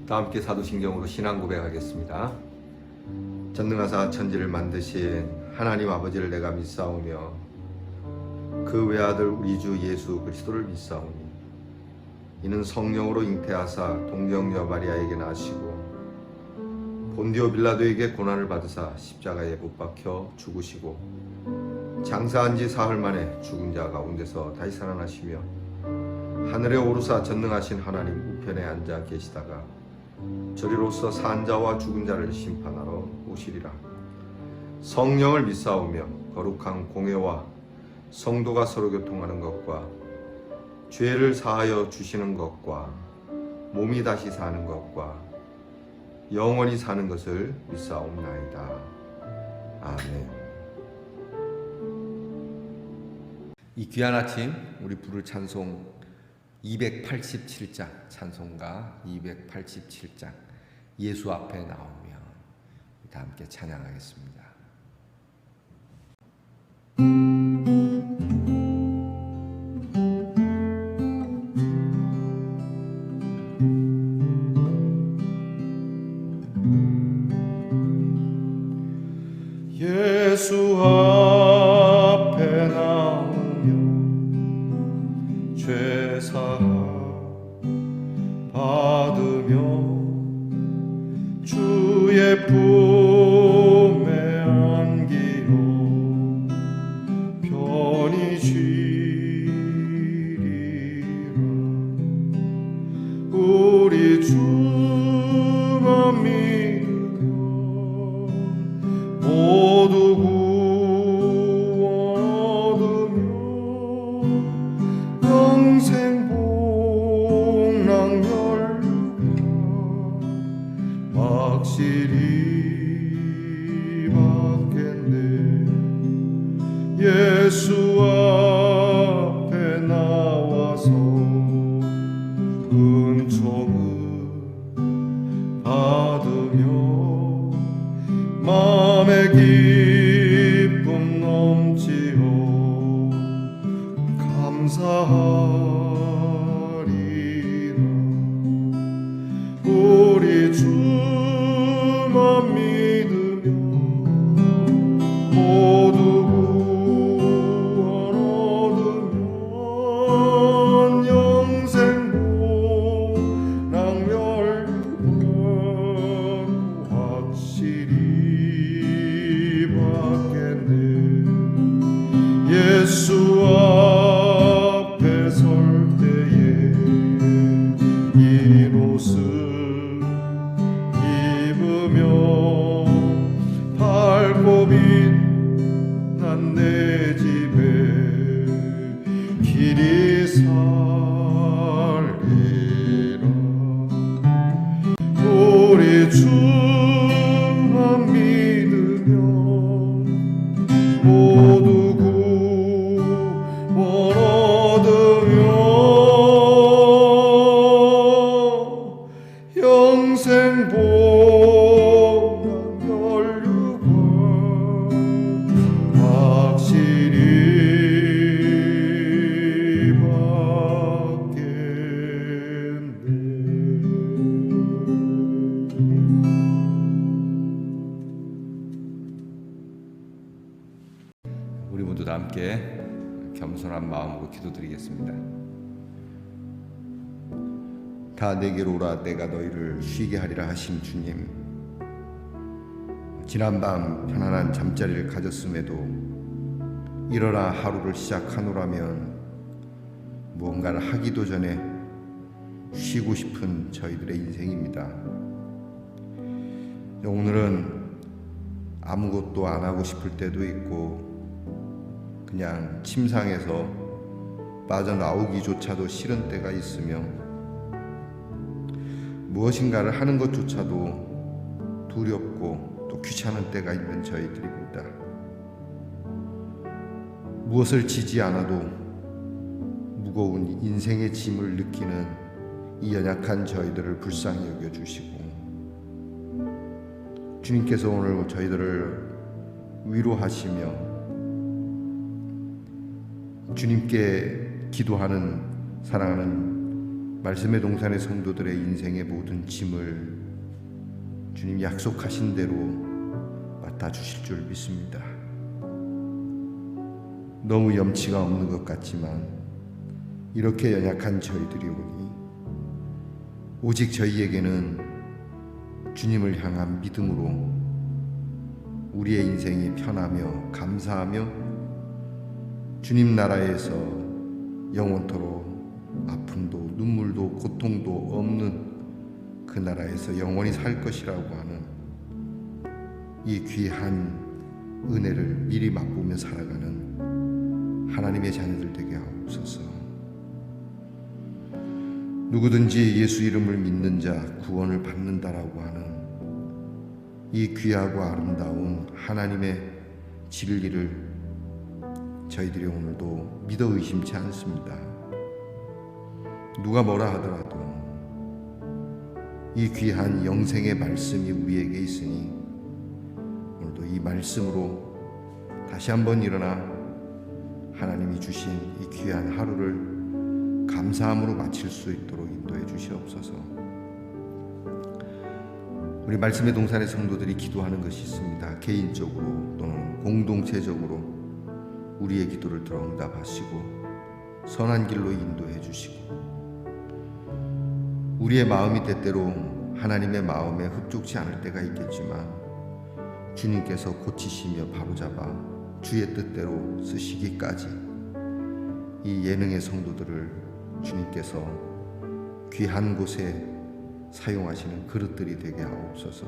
다 함께 사도신경으로 신앙 고백하겠습니다. 전능하사 천지를 만드신 하나님 아버지를 내가 믿사오며 그 외아들 우리 주 예수 그리스도를 믿사오니 이는 성령으로 잉태하사 동정녀 마리아에게 나시고 본디오 빌라도에게 고난을 받으사 십자가에 못 박혀 죽으시고 장사한 지 사흘 만에 죽은 자 가운데서 다시 살아나시며 하늘에 오르사 전능하신 하나님 우편에 앉아 계시다가 저리로서 산 자와 죽은 자를 심판하러 오시리라. 성령을 믿사오며 거룩한 공회와 성도가 서로 교통하는 것과 죄를 사하여 주시는 것과 몸이 다시 사는 것과 영원히 사는 것을 믿사옵나이다. 아멘. 이 귀한 아침 우리 부를 찬송 287장, 찬송가 287장 예수 앞에 나오며 다 함께 찬양하겠습니다. 예수 앞에 나오며 죄사함 받으며 주의 품에 안기어 편히 쉬리라. 우리 주만 믿으며 모두 구원 얻으며 영생 복락열 확실히 받겠네. 예수 앞에 나와서 은총을 받으며 마음의 기쁨 넘치어 감사하리라. 우리 주만 믿으며 모두 구원 얻으면 영생 복락멸 확실히 받겠네. 예수 앞에 설 때에 흰 옷을 입으며 밝고 빛난 내 집에 길이 살리라. 우리 주만 믿으며 모두 구원 얻으며 영생 복락 연류가 확실히 받겠네. 우리 모두 다 함께 겸손한 마음으로 기도드리겠습니다. 다 내게로 오라 내가 너희를 쉬게 하리라 하신 주님, 지난밤 편안한 잠자리를 가졌음에도 일어나 하루를 시작하노라면 무언가를 하기도 전에 쉬고 싶은 저희들의 인생입니다. 오늘은 아무것도 안 하고 싶을 때도 있고 그냥 침상에서 빠져나오기조차도 싫은 때가 있으며 무엇인가를 하는 것조차도 두렵고 또 귀찮은 때가 있는 저희들입니다. 무엇을 지지 않아도 무거운 인생의 짐을 느끼는 이 연약한 저희들을 불쌍히 여겨주시고 주님께서 오늘 저희들을 위로하시며 주님께 기도하는 사랑하는 말씀의 동산의 성도들의 인생의 모든 짐을 주님 약속하신 대로 맡아주실 줄 믿습니다. 너무 염치가 없는 것 같지만 이렇게 연약한 저희들이 오니 오직 저희에게는 주님을 향한 믿음으로 우리의 인생이 편하며 감사하며 주님 나라에서 영원토록 아픔도 눈물도 고통도 없는 그 나라에서 영원히 살 것이라고 하는 이 귀한 은혜를 미리 맛보며 살아가는 하나님의 자녀들 되게 하옵소서. 누구든지 예수 이름을 믿는 자 구원을 받는다라고 하는 이 귀하고 아름다운 하나님의 진리를 저희들이 오늘도 믿어 의심치 않습니다. 누가 뭐라 하더라도 이 귀한 영생의 말씀이 우리에게 있으니 오늘도 이 말씀으로 다시 한번 일어나 하나님이 주신 이 귀한 하루를 감사함으로 마칠 수 있도록 인도해 주시옵소서. 우리 말씀의 동산의 성도들이 기도하는 것이 있습니다. 개인적으로 또는 공동체적으로 우리의 기도를 들어 응답하시고 선한 길로 인도해 주시고 우리의 마음이 때때로 하나님의 마음에 흡족치 않을 때가 있겠지만 주님께서 고치시며 바로잡아 주의 뜻대로 쓰시기까지 이 예능의 성도들을 주님께서 귀한 곳에 사용하시는 그릇들이 되게 하옵소서.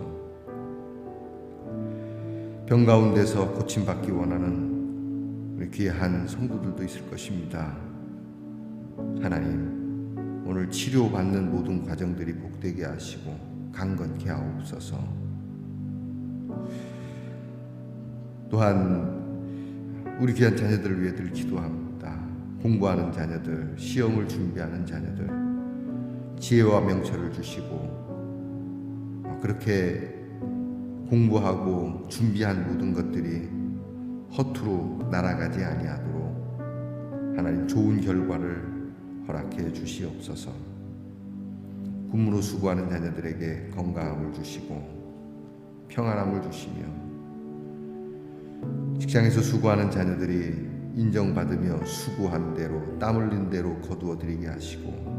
병 가운데서 고침받기 원하는 우리 귀한 성도들도 있을 것입니다. 하나님, 오늘 치료받는 모든 과정들이 복되게 하시고 강건케 하옵소서. 또한 우리 귀한 자녀들을 위해 늘 기도합니다. 공부하는 자녀들, 시험을 준비하는 자녀들 지혜와 명철을 주시고 그렇게 공부하고 준비한 모든 것들이 허투루 날아가지 아니하도록 하나님 좋은 결과를 허락해 주시옵소서. 군무로 수고하는 자녀들에게 건강함을 주시고 평안함을 주시며 직장에서 수고하는 자녀들이 인정받으며 수고한 대로 땀 흘린 대로 거두어드리게 하시고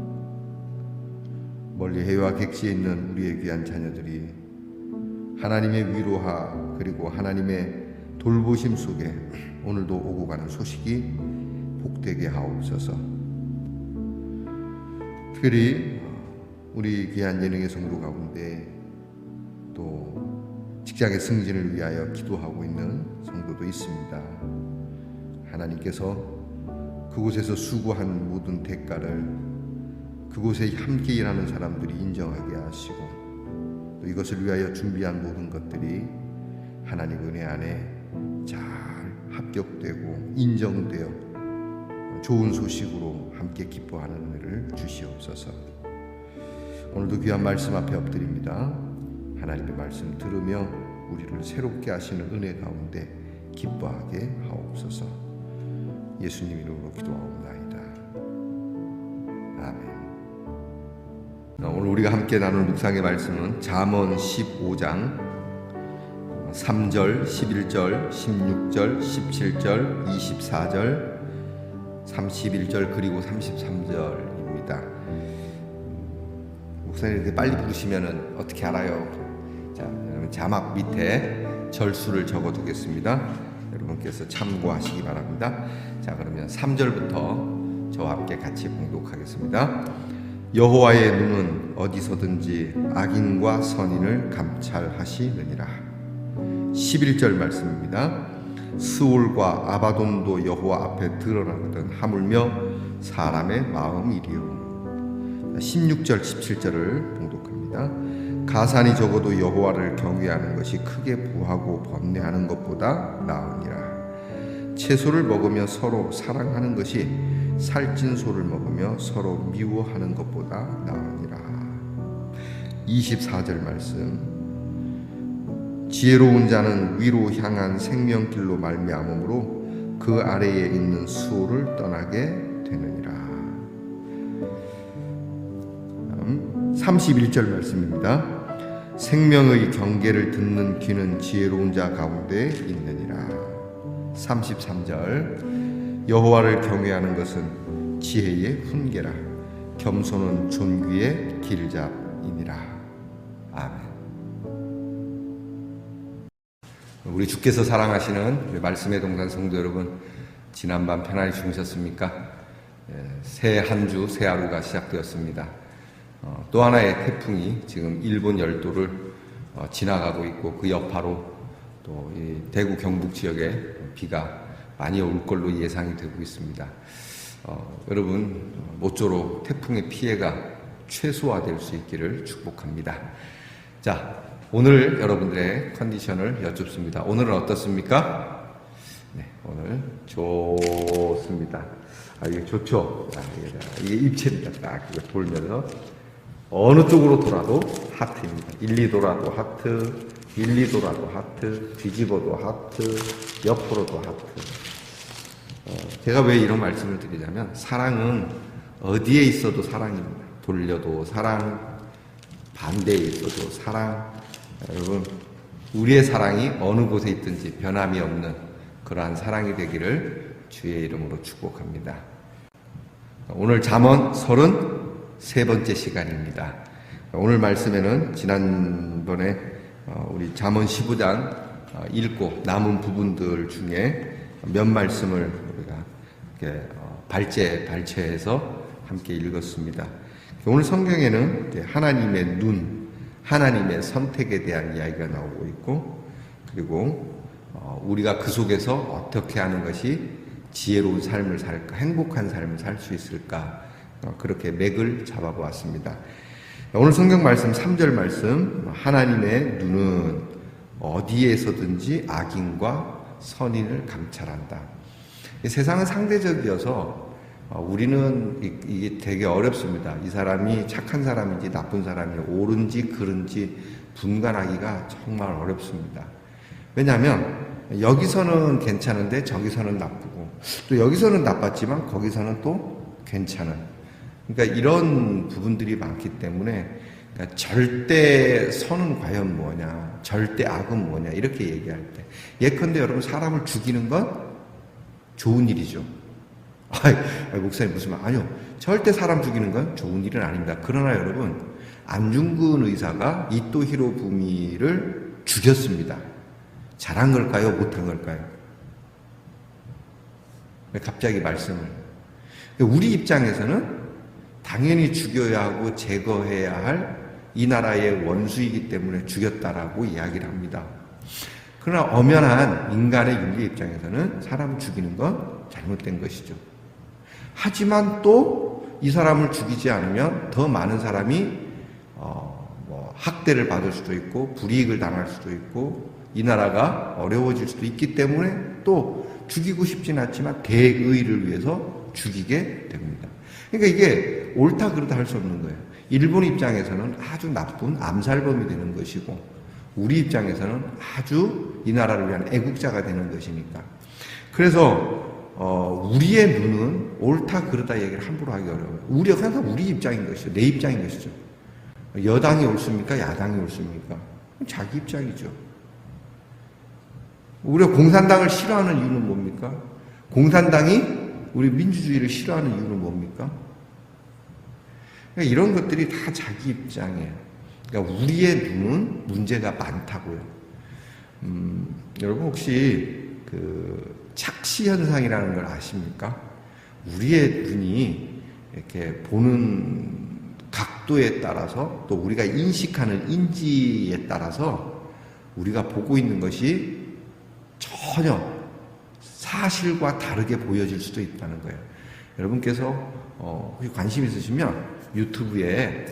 멀리 해외와 객지에 있는 우리의 귀한 자녀들이 하나님의 위로하 그리고 하나님의 돌보심 속에 오늘도 오고 가는 소식이 복되게 하옵소서. 특별히 우리 귀한 예능의 성도 가운데 또 직장의 승진을 위하여 기도하고 있는 성도도 있습니다. 하나님께서 그곳에서 수고한 모든 대가를 그곳에 함께 일하는 사람들이 인정하게 하시고 또 이것을 위하여 준비한 모든 것들이 하나님 은혜 안에 잘 합격되고 인정되어 좋은 소식으로 함께 기뻐하는 은혜를 주시옵소서. 오늘도 귀한 말씀 앞에 엎드립니다. 하나님의 말씀 들으며 우리를 새롭게 하시는 은혜 가운데 기뻐하게 하옵소서. 예수님 이름으로 기도하옵나이다. 아멘. 오늘 우리가 함께 나눌 묵상의 말씀은 잠언 15장 3절, 11절, 16절, 17절, 24절, 31절 그리고 33절입니다. 목사님 이렇게 빨리 부르시면 어떻게 알아요? 자, 여러분 자막 밑에 절수를 적어 두겠습니다. 여러분께서 참고하시기 바랍니다. 자, 그러면 3절부터 저와 함께 같이 봉독하겠습니다. 여호와의 눈은 어디서든지 악인과 선인을 감찰하시느니라. 11절 말씀입니다. 스올과 아바돈도 여호와 앞에 드러나거든 하물며 사람의 마음이리요. 16절 17절을 봉독합니다. 가산이 적어도 여호와를 경외하는 것이 크게 부하고 번뇌하는 것보다 나으니라. 채소를 먹으며 서로 사랑하는 것이 살찐 소를 먹으며 서로 미워하는 것보다 나으니라. 24절 말씀. 지혜로운 자는 위로 향한 생명길로 말미암음으로 그 아래에 있는 수호를 떠나게 되느니라. 31절 말씀입니다. 생명의 경계를 듣는 귀는 지혜로운 자 가운데 있느니라. 33절 여호와를 경외하는 것은 지혜의 훈계라. 겸손은 존귀의 길잡이니라. 아멘. 우리 주께서 사랑하시는 우리 말씀의 동산 성도 여러분, 지난밤 편안히 주무셨습니까? 새 한 주, 새 하루가 시작되었습니다. 또 하나의 태풍이 지금 일본 열도를 지나가고 있고, 그 여파로 또 이 대구 경북 지역에 비가 많이 올 걸로 예상이 되고 있습니다. 여러분 모쪼록 태풍의 피해가 최소화될 수 있기를 축복합니다. 자, 오늘 여러분들의 컨디션을 여쭙습니다. 오늘은 어떻습니까? 네, 오늘 좋습니다. 이게 좋죠? 이게 입체입니다. 딱 이거 돌면서 어느 쪽으로 돌아도 하트입니다. 1, 2 돌아도 하트, 1, 2 돌아도 하트, 뒤집어도 하트, 옆으로도 하트. 제가 왜 이런 말씀을 드리냐면, 사랑은 어디에 있어도 사랑입니다. 돌려도 사랑, 반대에 있어도 사랑. 여러분, 우리의 사랑이 어느 곳에 있든지 변함이 없는 그러한 사랑이 되기를 주의 이름으로 축복합니다. 오늘 잠언 33번째 시간입니다. 오늘 말씀에는 지난번에 우리 잠언 15장 읽고 남은 부분들 중에 몇 말씀을 우리가 이렇게 발췌해서 함께 읽었습니다. 오늘 성경에는 하나님의 눈, 하나님의 선택에 대한 이야기가 나오고 있고, 그리고 우리가 그 속에서 어떻게 하는 것이 지혜로운 삶을 살까, 행복한 삶을 살 수 있을까, 그렇게 맥을 잡아보았습니다. 오늘 성경 말씀 3절 말씀, 하나님의 눈은 어디에서든지 악인과 선인을 감찰한다. 세상은 상대적이어서 우리는 이게 되게 어렵습니다. 이 사람이 착한 사람인지 나쁜 사람이 옳은지 그른지 분간하기가 정말 어렵습니다. 왜냐하면 여기서는 괜찮은데 저기서는 나쁘고, 또 여기서는 나빴지만 거기서는 또 괜찮은, 그러니까 이런 부분들이 많기 때문에, 그러니까 절대 선은 과연 뭐냐, 절대 악은 뭐냐, 이렇게 얘기할 때, 예컨대 여러분 사람을 죽이는 건 좋은 일이죠. 목사님 무슨 말? 아니요, 절대 사람 죽이는 건 좋은 일은 아닙니다. 그러나 여러분, 안중근 의사가 이토 히로부미를 죽였습니다. 잘한 걸까요? 못한 걸까요? 왜 갑자기 말씀을? 우리 입장에서는 당연히 죽여야 하고 제거해야 할 이 나라의 원수이기 때문에 죽였다라고 이야기를 합니다. 그러나 엄연한 인간의 윤리 입장에서는 사람 죽이는 건 잘못된 것이죠. 하지만 또 이 사람을 죽이지 않으면 더 많은 사람이 학대를 받을 수도 있고 불이익을 당할 수도 있고 이 나라가 어려워질 수도 있기 때문에 또 죽이고 싶진 않지만 대의를 위해서 죽이게 됩니다. 그러니까 이게 옳다 그르다 할 수 없는 거예요. 일본 입장에서는 아주 나쁜 암살범이 되는 것이고, 우리 입장에서는 아주 이 나라를 위한 애국자가 되는 것이니까. 그래서 우리의 눈은 옳다 그르다 얘기를 함부로 하기 어려워요. 우리가 항상 우리 입장인 것이죠. 내 입장인 것이죠. 여당이 옳습니까? 야당이 옳습니까? 자기 입장이죠. 우리가 공산당을 싫어하는 이유는 뭡니까? 공산당이 우리 민주주의를 싫어하는 이유는 뭡니까? 그러니까 이런 것들이 다 자기 입장이에요. 그러니까 우리의 눈은 문제가 많다고요. 여러분 혹시 그 착시 현상이라는 걸 아십니까? 우리의 눈이 이렇게 보는 각도에 따라서, 또 우리가 인식하는 인지에 따라서 우리가 보고 있는 것이 전혀 사실과 다르게 보여질 수도 있다는 거예요. 여러분께서 혹시 관심 있으시면 유튜브에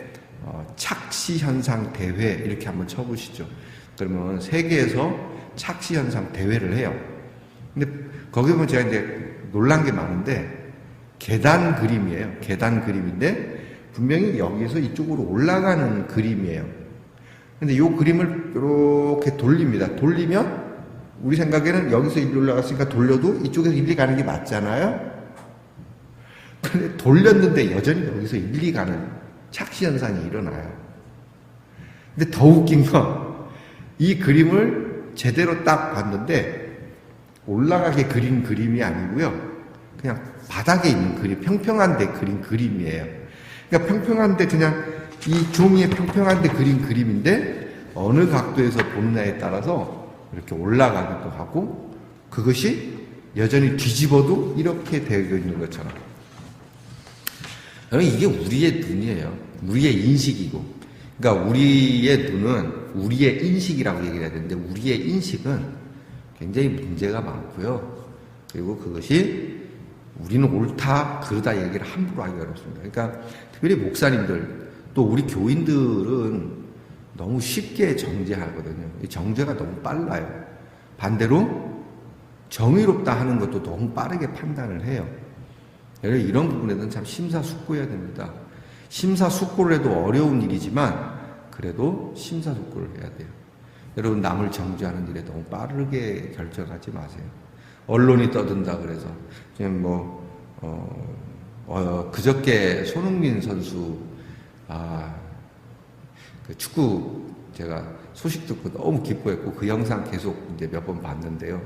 착시 현상 대회 이렇게 한번 쳐보시죠. 그러면 세계에서 착시 현상 대회를 해요. 근데 거기 보면 제가 이제 놀란 게 많은데, 계단 그림이에요. 계단 그림인데 분명히 여기서 이쪽으로 올라가는 그림이에요. 근데 이 그림을 이렇게 돌립니다. 돌리면 우리 생각에는 여기서 일리 올라갔으니까 돌려도 이쪽에서 일리 가는 게 맞잖아요. 근데 돌렸는데 여전히 여기서 일리 가는 착시 현상이 일어나요. 근데 더 웃긴 건 이 그림을 제대로 딱 봤는데 올라가게 그린 그림이 아니고요. 그냥 바닥에 있는 그림, 평평한 데 그린 그림이에요. 그러니까 평평한 데 그냥 이 종이에 평평한 데 그린 그림인데 어느 각도에서 보느냐에 따라서 이렇게 올라가기도 하고 그것이 여전히 뒤집어도 이렇게 되어 있는 것처럼. 여러분 이게 우리의 눈이에요. 우리의 인식이고. 그러니까 우리의 눈은 우리의 인식이라고 얘기를 해야 되는데 우리의 인식은 굉장히 문제가 많고요. 그리고 그것이 우리는 옳다 그르다 얘기를 함부로 하기 어렵습니다. 그러니까 특별히 목사님들 또 우리 교인들은 너무 쉽게 정죄하거든요. 이 정죄가 너무 빨라요. 반대로 정의롭다 하는 것도 너무 빠르게 판단을 해요. 이런 부분에는 참 심사숙고해야 됩니다. 심사숙고를 해도 어려운 일이지만 그래도 심사숙고를 해야 돼요. 여러분 남을 정죄하는 일에 너무 빠르게 결정하지 마세요. 언론이 떠든다 그래서 지금 그저께 손흥민 선수 그 축구 제가 소식 듣고 너무 기뻐했고 그 영상 계속 이제 몇 번 봤는데요.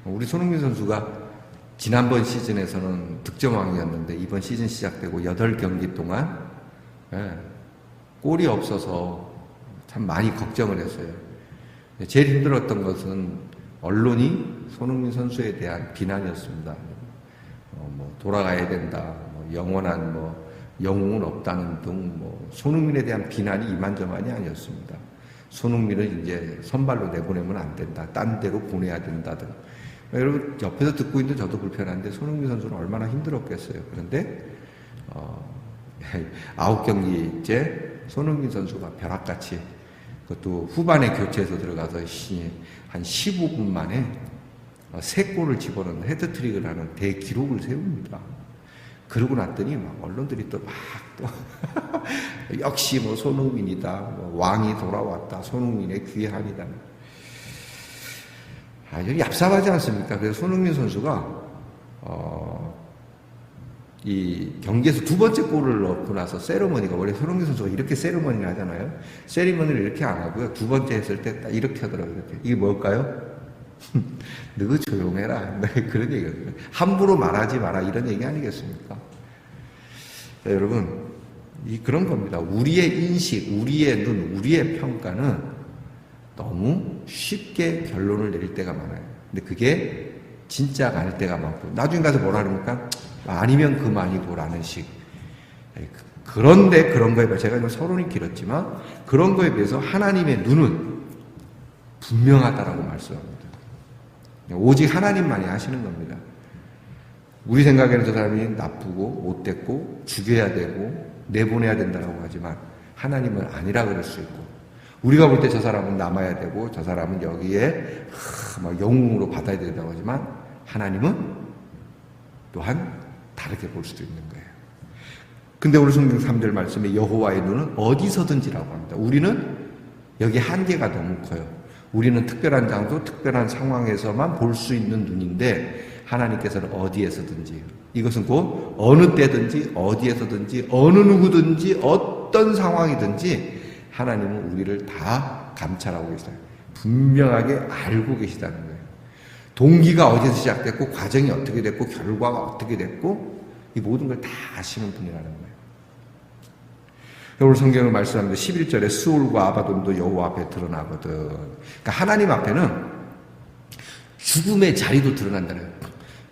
우리 손흥민 선수가 지난번 시즌에서는 득점왕이었는데 이번 시즌 시작되고 8경기 동안 골이 없어서 참 많이 걱정을 했어요. 제일 힘들었던 것은 언론이 손흥민 선수에 대한 비난이었습니다. 돌아가야 된다, 영원한 영웅은 없다는 등 손흥민에 대한 비난이 이만저만이 아니었습니다. 손흥민을 이제 선발로 내보내면 안 된다, 딴 데로 보내야 된다 등. 여러분 옆에서 듣고 있는데 저도 불편한데 손흥민 선수는 얼마나 힘들었겠어요. 그런데 9경기째 손흥민 선수가 벼락같이 그것도 후반에 교체해서 들어가서 한 15분 만에 3골을 집어넣는 헤드트릭을 하는 대기록을 세웁니다. 그러고 났더니 막 언론들이 또 역시 손흥민이다, 왕이 돌아왔다, 손흥민의 귀환이다. 아주 얍삽하지 않습니까? 그래서 손흥민 선수가 이 경기에서 2번째 골을 넣고 나서 세리머니가 원래 손흥민 선수가 이렇게 세리머니를 하잖아요. 세리머니를 이렇게 안 하고요. 2번째 했을 때 딱 이렇게 하더라고요. 이렇게. 이게 뭘까요? 너 조용해라. 그런 얘기거든요. 함부로 말하지 마라 이런 얘기 아니겠습니까? 자, 여러분 그런 겁니다. 우리의 인식, 우리의 눈, 우리의 평가는 너무 쉽게 결론을 내릴 때가 많아요. 근데 그게 진짜가 아닐 때가 많고 나중에 가서 뭐라 그럽니까? 아니면 그만이고라는 식. 그런데 그런 거에 비해서 제가 서론이 길었지만 그런 거에 비해서 하나님의 눈은 분명하다라고 말씀합니다. 오직 하나님만이 하시는 겁니다. 우리 생각에는 저 사람이 나쁘고 못됐고 죽여야 되고 내보내야 된다고 하지만 하나님은 아니라 그럴 수 있고 우리가 볼 때 저 사람은 남아야 되고 저 사람은 여기에 영웅으로 받아야 된다고 하지만 하나님은 또한 다르게 볼 수도 있는 거예요. 근데 오늘 성경 3절 말씀에 여호와의 눈은 어디서든지라고 합니다. 우리는 여기 한계가 너무 커요. 우리는 특별한 장소, 특별한 상황에서만 볼 수 있는 눈인데 하나님께서는 어디에서든지 이것은 곧 어느 때든지 어디에서든지 어느 누구든지 어떤 상황이든지 하나님은 우리를 다 감찰하고 계세요. 분명하게 알고 계시다는 거예요. 동기가 어디서 시작됐고 과정이 어떻게 됐고 결과가 어떻게 됐고 이 모든 걸 다 아시는 분이라는 거예요. 오늘 성경을 말씀합니다. 11절에 스올과 아바돈도 여호와 앞에 드러나거든. 그러니까 하나님 앞에는 죽음의 자리도 드러난다는 거예요.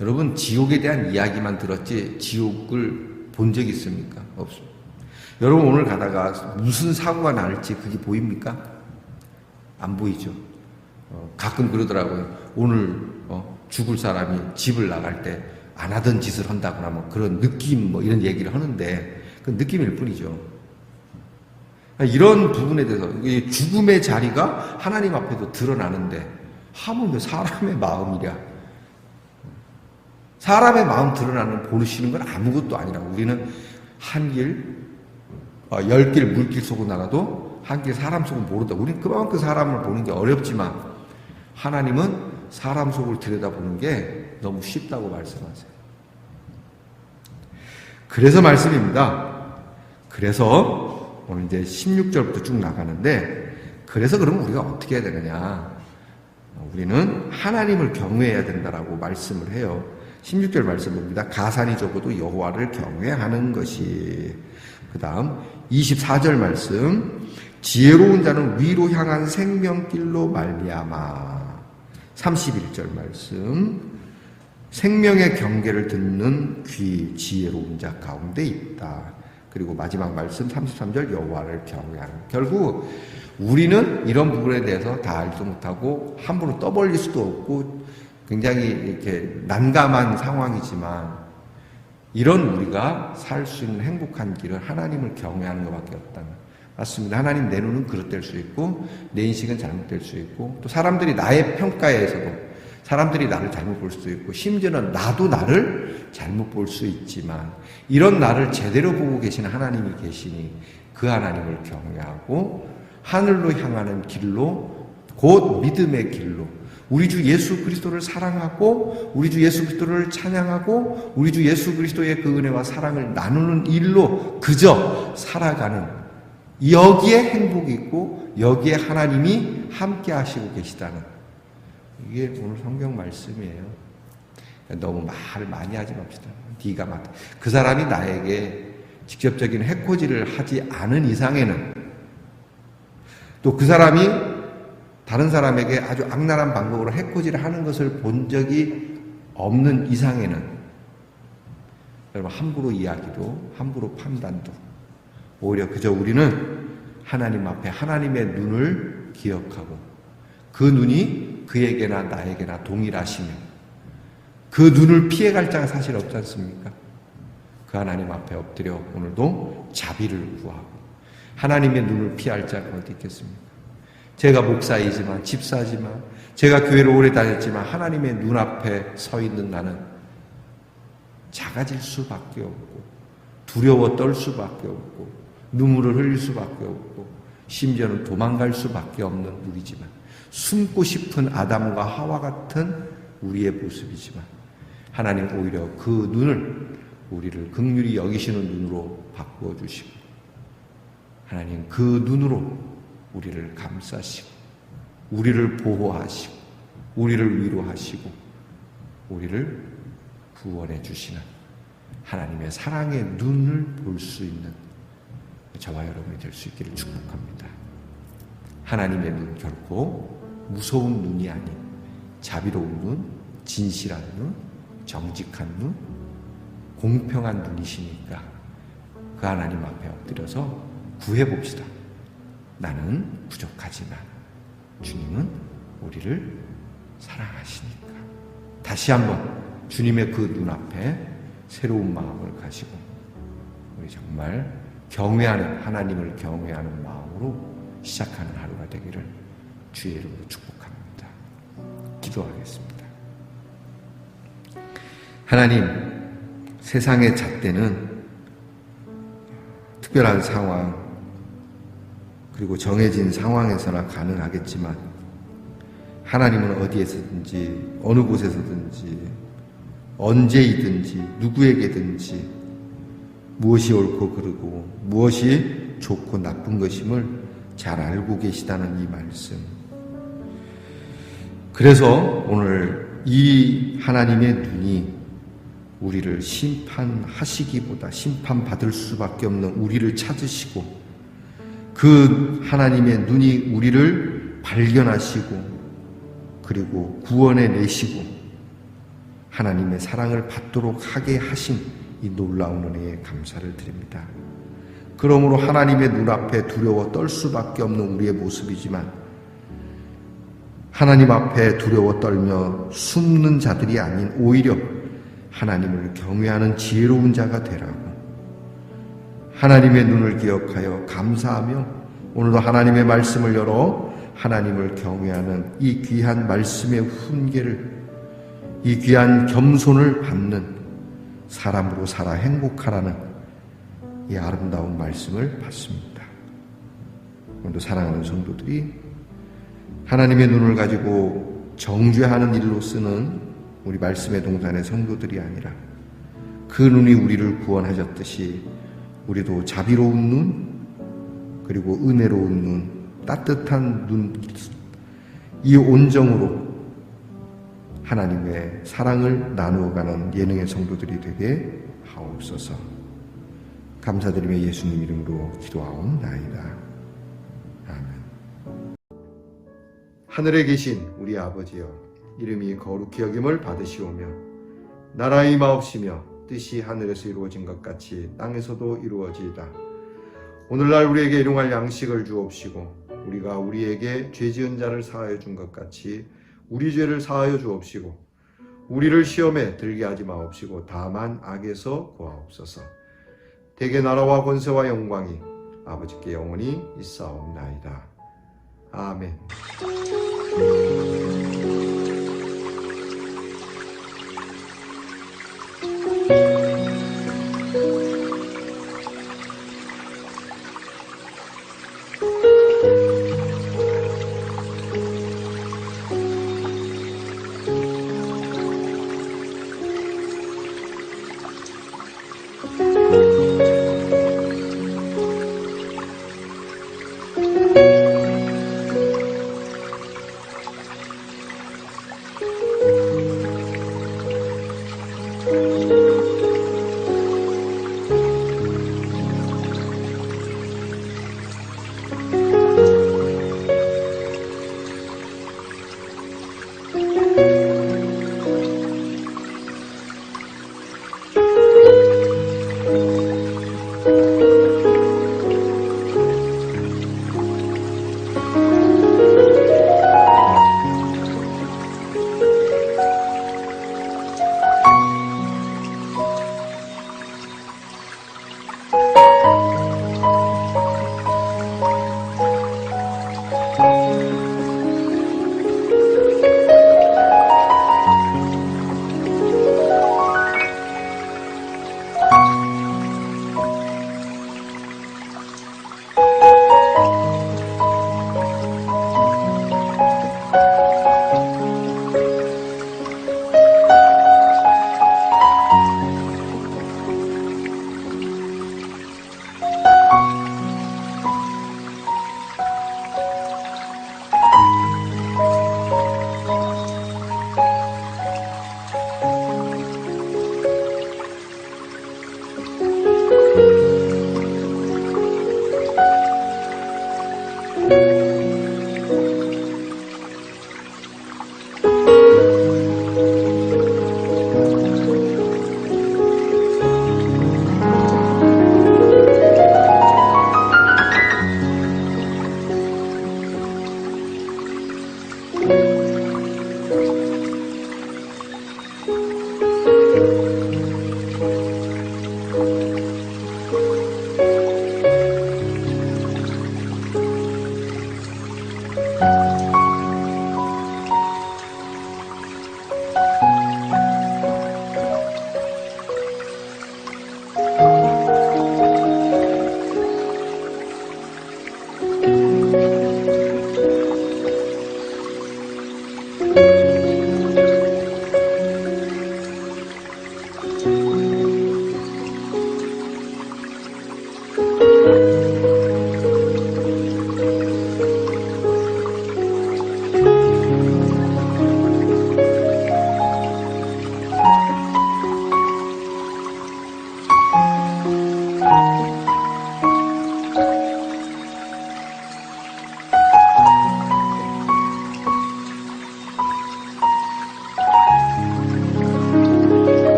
여러분 지옥에 대한 이야기만 들었지 지옥을 본 적 있습니까? 없습니다. 여러분 오늘 가다가 무슨 사고가 날지 그게 보입니까? 안 보이죠. 가끔 그러더라고요. 오늘 죽을 사람이 집을 나갈 때 안 하던 짓을 한다거나 그런 느낌 이런 얘기를 하는데 그 느낌일 뿐이죠. 이런 부분에 대해서 죽음의 자리가 하나님 앞에도 드러나는데 하물며 사람의 마음이랴. 사람의 마음 드러나는 보시는 건 아무것도 아니라 우리는 한 길, 10길 물길 속을 나가도 한 길 사람 속을 모른다. 우리는 그만큼 사람을 보는 게 어렵지만 하나님은 사람 속을 들여다보는 게 너무 쉽다고 말씀하세요. 그래서 말씀입니다. 그래서 오늘 이제 16절부터 쭉 나가는데, 그래서 그럼 우리가 어떻게 해야 되느냐? 우리는 하나님을 경외해야 된다라고 말씀을 해요. 16절 말씀 봅니다. 가산이 적어도 여호와를 경외하는 것이. 그 다음 24절 말씀. 지혜로운 자는 위로 향한 생명길로 말미암아. 31절 말씀. 생명의 경계를 듣는 귀 지혜로운 자 가운데 있다. 그리고 마지막 말씀 33절 여호와를 경외하는. 결국 우리는 이런 부분에 대해서 다 알지도 못하고 함부로 떠벌릴 수도 없고 굉장히 이렇게 난감한 상황이지만, 이런 우리가 살 수 있는 행복한 길은 하나님을 경외하는 것밖에 없다. 맞습니다. 하나님, 내 눈은 그릇될 수 있고 내 인식은 잘못될 수 있고, 또 사람들이 나의 평가에서도 사람들이 나를 잘못 볼 수도 있고, 심지어는 나도 나를 잘못 볼 수 있지만, 이런 나를 제대로 보고 계시는 하나님이 계시니 그 하나님을 경외하고 하늘로 향하는 길로, 곧 믿음의 길로, 우리 주 예수 그리스도를 사랑하고 우리 주 예수 그리스도를 찬양하고 우리 주 예수 그리스도의 그 은혜와 사랑을 나누는 일로 그저 살아가는, 여기에 행복이 있고 여기에 하나님이 함께 하시고 계시다는, 이게 오늘 성경 말씀이에요. 너무 말을 많이 하지 맙시다. 네가 맞다. 그 사람이 나에게 직접적인 해코지를 하지 않은 이상에는, 또 그 사람이 다른 사람에게 아주 악랄한 방법으로 해코지를 하는 것을 본 적이 없는 이상에는, 여러분, 함부로 이야기도 함부로 판단도, 오히려 그저 우리는 하나님 앞에 하나님의 눈을 기억하고 그 눈이 그에게나 나에게나 동일하시며 그 눈을 피해갈 자가 사실 없지 않습니까? 그 하나님 앞에 엎드려 오늘도 자비를 구하고, 하나님의 눈을 피할 자가 어디 있겠습니까? 제가 목사이지만, 집사지만, 제가 교회를 오래 다녔지만 하나님의 눈앞에 서 있는 나는 작아질 수밖에 없고 두려워 떨 수밖에 없고 눈물을 흘릴 수밖에 없고 심지어는 도망갈 수밖에 없는 우리지만, 숨고 싶은 아담과 하와 같은 우리의 모습이지만, 하나님 오히려 그 눈을 우리를 긍휼히 여기시는 눈으로 바꾸어 주시고, 하나님 그 눈으로 우리를 감싸시고 우리를 보호하시고 우리를 위로하시고 우리를 구원해 주시는 하나님의 사랑의 눈을 볼 수 있는 저와 여러분이 될 수 있기를 축복합니다. 하나님의 눈, 결코 무서운 눈이 아닌 자비로운 눈, 진실한 눈, 정직한 눈, 공평한 눈이시니까 그 하나님 앞에 엎드려서 구해봅시다. 나는 부족하지만 주님은 우리를 사랑하시니까. 다시 한번 주님의 그 눈앞에 새로운 마음을 가지고 우리 정말 경외하는, 하나님을 경외하는 마음으로 시작하는 하루가 되기를 주의 이름으로 축복합니다. 기도하겠습니다. 하나님, 세상의 잣대는 특별한 상황 그리고 정해진 상황에서나 가능하겠지만, 하나님은 어디에서든지 어느 곳에서든지 언제이든지 누구에게든지 무엇이 옳고 그르고 무엇이 좋고 나쁜 것임을 잘 알고 계시다는 이 말씀. 그래서 오늘 이 하나님의 눈이 우리를 심판하시기보다 심판받을 수밖에 없는 우리를 찾으시고, 그 하나님의 눈이 우리를 발견하시고 그리고 구원해 내시고 하나님의 사랑을 받도록 하게 하신 이 놀라운 은혜에 감사를 드립니다. 그러므로 하나님의 눈앞에 두려워 떨 수밖에 없는 우리의 모습이지만, 하나님 앞에 두려워 떨며 숨는 자들이 아닌 오히려 하나님을 경외하는 지혜로운 자가 되라고, 하나님의 눈을 기억하여 감사하며 오늘도 하나님의 말씀을 열어 하나님을 경외하는 이 귀한 말씀의 훈계를, 이 귀한 겸손을 받는 사람으로 살아 행복하라는 이 아름다운 말씀을 받습니다. 오늘도 사랑하는 성도들이 하나님의 눈을 가지고 정죄하는 일로 쓰는 우리 말씀의 동산의 성도들이 아니라, 그 눈이 우리를 구원하셨듯이 우리도 자비로운 눈, 그리고 은혜로운 눈, 따뜻한 눈, 이 온정으로 하나님의 사랑을 나누어가는 예능의 성도들이 되게 하옵소서. 감사드리며 예수님 이름으로 기도하옵나이다. 아멘. 하늘에 계신 우리 아버지여, 이름이 거룩히 여김을 받으시오며 나라의 임하옵시며 뜻이 하늘에서 이루어진 것 같이 땅에서도 이루어지이다. 오늘날 우리에게 일용할 양식을 주옵시고 우리가 우리에게 죄 지은 자를 사하여 준 것 같이 우리 죄를 사하여 주옵시고 우리를 시험에 들게 하지 마옵시고 다만 악에서 구하옵소서. 대개 나라와 권세와 영광이 아버지께 영원히 있사옵나이다. 아멘.